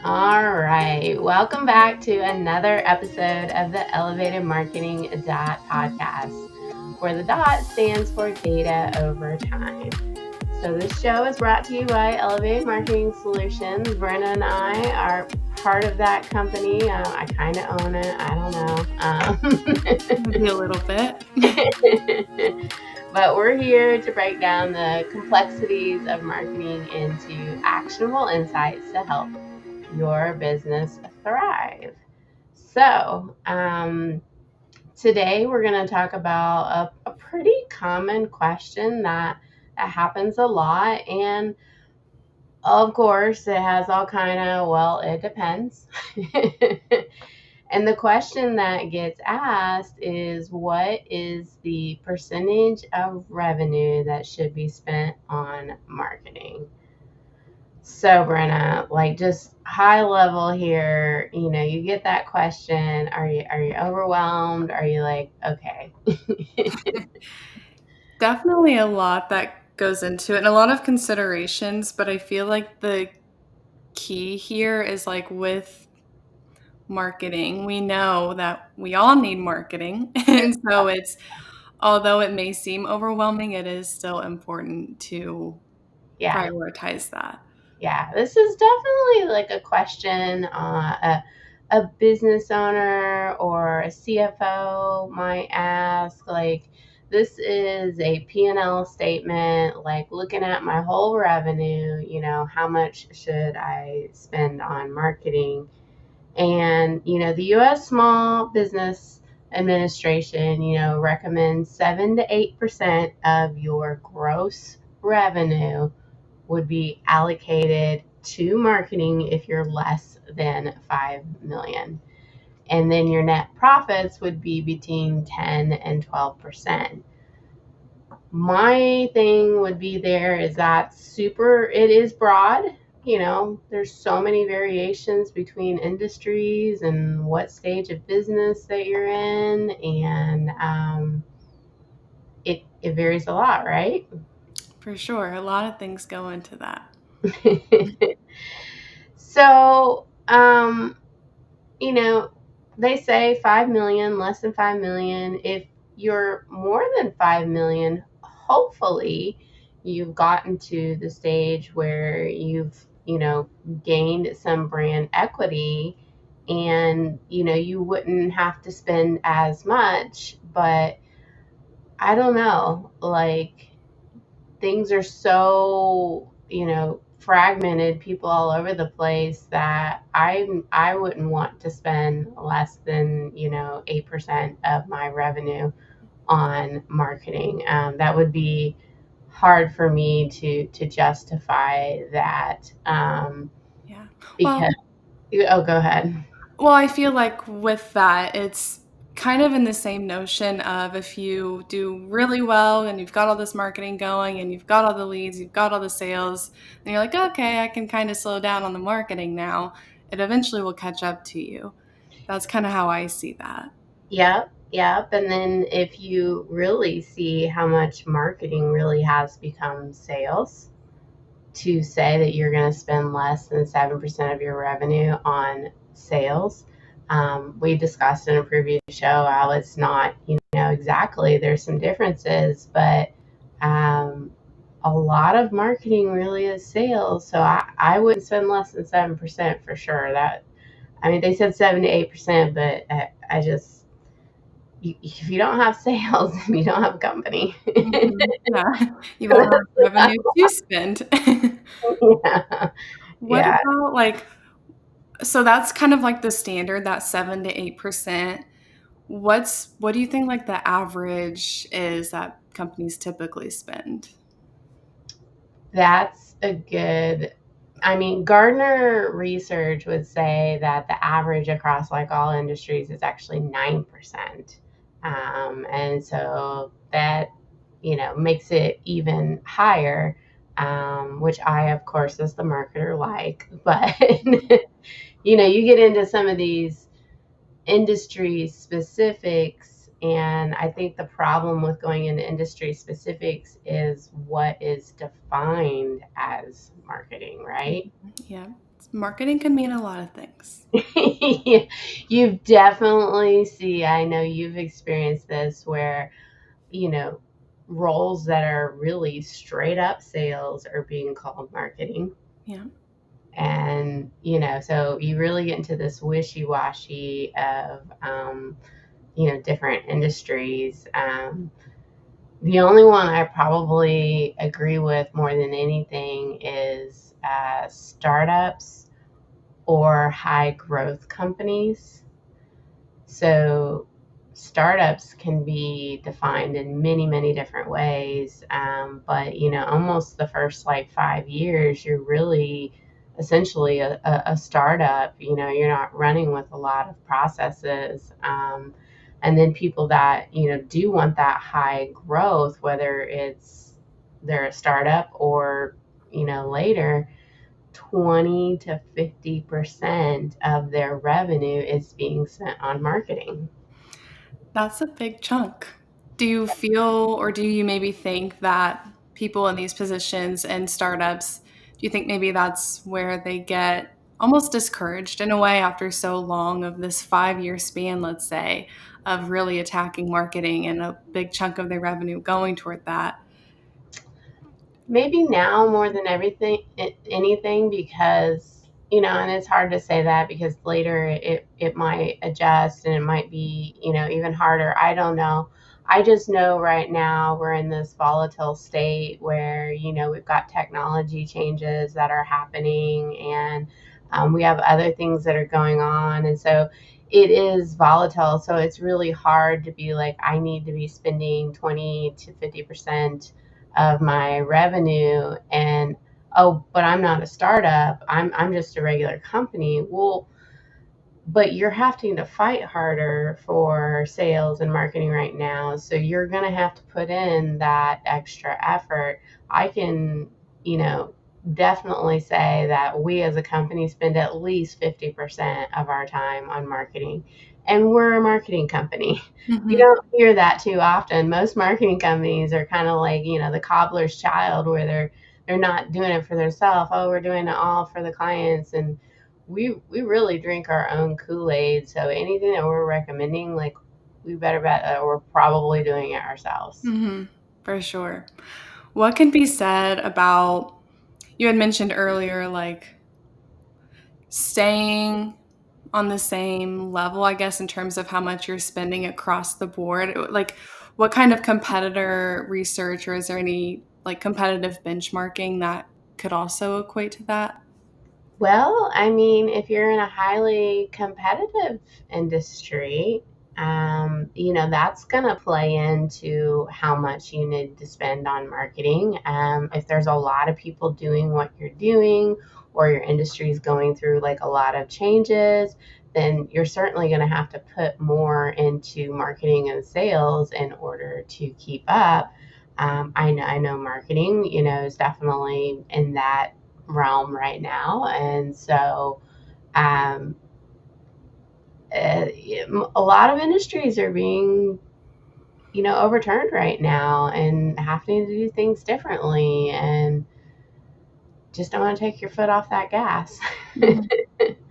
All right. Welcome back to another episode of the Elevated Marketing Dot podcast, where the dot stands for data over time. So this show is brought to you by Elevated Marketing Solutions. Brenna and I are part of that company. I kind of own it. I don't know. Maybe a little bit. But we're here to break down the complexities of marketing into actionable insights to help your business thrive. So, today we're going to talk about a pretty common question that happens a lot. And of course, it has all kind of, well, it depends. And the question that gets asked is, what is the percentage of revenue that should be spent on marketing? So, Brenna, like just high level here, you get that question. Are you overwhelmed? Are you like, okay? Definitely a lot that goes into it and a lot of considerations, but I feel like the key here is like with marketing, we know that we all need marketing. And so although it may seem overwhelming, it is still important to Yeah, prioritize that. yeah. This is definitely like a question a business owner or a CFO might ask. Like, this is a P&L statement, like looking at my whole revenue, how much should I spend on marketing? And, the U.S. Small Business Administration, recommends 7 to 8% of your gross revenue would be allocated to marketing if you're less than 5 million. And then your net profits would be between 10 and 12%. My thing would be there is that it is broad. There's so many variations between industries and what stage of business that you're in. And it varies a lot, right? For sure. A lot of things go into that. So, you know, they say 5 million, less than 5 million. If you're more than 5 million, hopefully you've gotten to the stage where you've, gained some brand equity and, you wouldn't have to spend as much. But I don't know, like, things are so, fragmented, people all over the place, that I wouldn't want to spend less than 8% of my revenue on marketing. That would be hard for me to justify that, Yeah. Well, because go ahead. I feel like with that, it's kind of in the same notion of if you do really well and you've got all this marketing going and you've got all the leads, you've got all the sales, and you're like, okay, I can kind of slow down on the marketing now. It eventually will catch up to you. That's kind of how I see that. Yep, yep. And then if you really see how much marketing really has become sales, to say that you're going to spend less than 7% of your revenue on sales. We discussed in a previous show how it's not, exactly, there's some differences, but um, a lot of marketing really is sales. So I wouldn't spend less than 7% for sure. They said 7 to 8%, but I just, if you don't have sales, you don't have a company. Yeah, you won't have revenue to spend. Yeah. What Yeah. about so that's kind of like the standard, that 7 to 8%. What do you think like the average is that companies typically spend? That's a good. Gardner research would say that the average across like all industries is actually 9%. And so that, makes it even higher, which I, of course, as the marketer, like. But, you get into some of these industry specifics, and I think the problem with going into industry specifics is what is defined as marketing, right? Yeah. Marketing can mean a lot of things. You've definitely I know you've experienced this where, you know, roles that are really straight up sales are being called marketing. Yeah. And, so you really get into this wishy washy of, different industries. The only one I probably agree with more than anything is startups or high growth companies. So startups can be defined in many, many different ways. But, almost the first like 5 years, you're really essentially a startup. You're not running with a lot of processes. And then people that, do want that high growth, whether they're a startup or, later, 20 to 50% of their revenue is being spent on marketing. That's a big chunk. Do you feel, or do you maybe think that people in these positions and startups, do you think maybe that's where they get almost discouraged in a way after so long of this 5 year span, let's say, of really attacking marketing and a big chunk of their revenue going toward that? Maybe now more than anything, because, and it's hard to say that because later it might adjust and it might be, even harder. I don't know. I just know right now we're in this volatile state where, we've got technology changes that are happening, and we have other things that are going on. And so it is volatile. So it's really hard to be like, I need to be spending 20 to 50% of my revenue, and oh, but I'm not a startup, I'm just a regular company. Well, but you're having to fight harder for sales and marketing right now, so you're going to have to put in that extra effort. I can, you know definitely say that we as a company spend at least 50% of our time on marketing, and we're a marketing company. You Mm-hmm. don't hear that too often. Most marketing companies are kind of like, the cobbler's child, where they're not doing it for themselves. Oh, we're doing it all for the clients. And we really drink our own Kool-Aid. So anything that we're recommending, like, we better bet that we're probably doing it ourselves. Mm-hmm. For sure. What can be said about, you had mentioned earlier, like staying on the same level, I guess, in terms of how much you're spending across the board? Like, what kind of competitor research, or is there any like competitive benchmarking that could also equate to that? Well, I mean, if you're in a highly competitive industry, that's going to play into how much you need to spend on marketing. If there's a lot of people doing what you're doing, or your industry is going through like a lot of changes, then you're certainly going to have to put more into marketing and sales in order to keep up. I know marketing, is definitely in that realm right now. And so, um, a lot of industries are being, overturned right now and having to do things differently, and just don't want to take your foot off that gas. Mhm.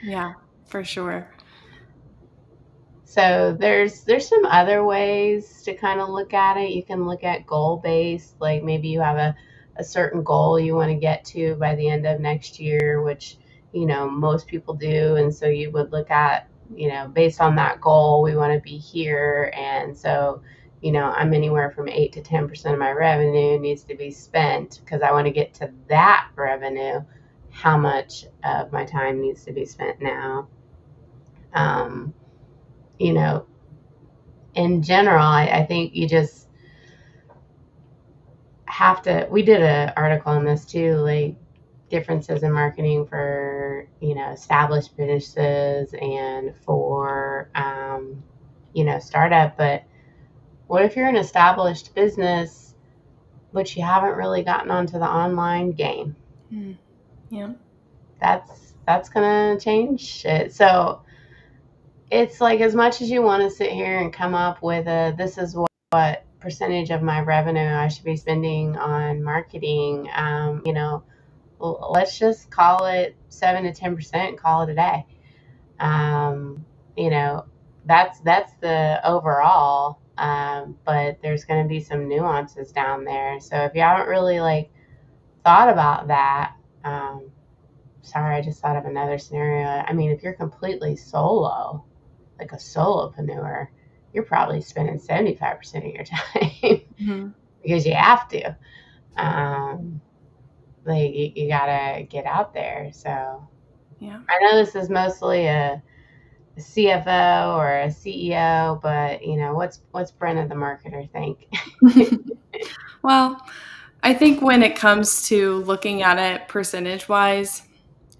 Yeah, for sure. So there's some other ways to kind of look at it. You can look at goal based, like maybe you have a certain goal you want to get to by the end of next year, which, most people do. And so you would look at, based on that goal, we want to be here. And so, I'm anywhere from 8 to 10% of my revenue needs to be spent because I want to get to that revenue. How much of my time needs to be spent now? Um, you know, in general, I think you just have to. We did an article on this too, like differences in marketing for, established businesses and for, startup. But what if you're an established business, but you haven't really gotten onto the online game? Mm. Yeah. That's gonna change it. So it's like, as much as you want to sit here and come up with this is what percentage of my revenue I should be spending on marketing, let's just call it 7 to 10%, call it a day. You know, that's the overall, but there's going to be some nuances down there. So if you haven't really like thought about that, sorry, I just thought of another scenario. I mean, if you're completely solo, like a solopreneur, you're probably spending 75% of your time because you have to. Like you gotta get out there. So Yeah. I know this is mostly a CFO or a CEO, but you know, what's Brenna the marketer think? Well, I think when it comes to looking at it percentage wise,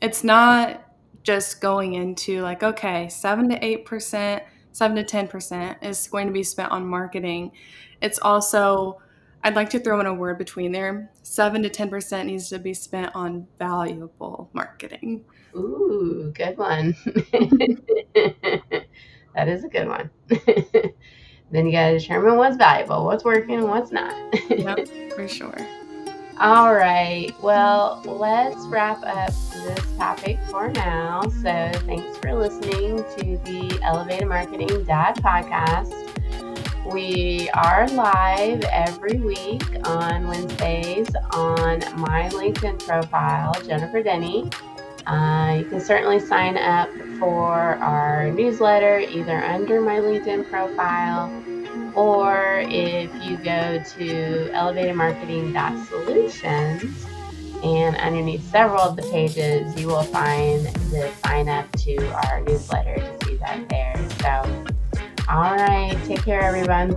it's not just going into like, okay, 7 to 8%, 7 to 10% is going to be spent on marketing. It's also, I'd like to throw in a word between there. 7 to 10% needs to be spent on valuable marketing. Ooh, good one. That is a good one. Then you gotta determine what's valuable, what's working, and what's not. Yep, for sure. All right. Well, let's wrap up this topic for now. So, thanks for listening to the Elevated Marketing Dad podcast. We are live every week on Wednesdays on my LinkedIn profile, Jennifer Denny. You can certainly sign up for our newsletter either under my LinkedIn profile, or if you go to elevatedmarketing.solutions, and underneath several of the pages, you will find the sign up to our newsletter to see that there. So, all right, take care, everyone.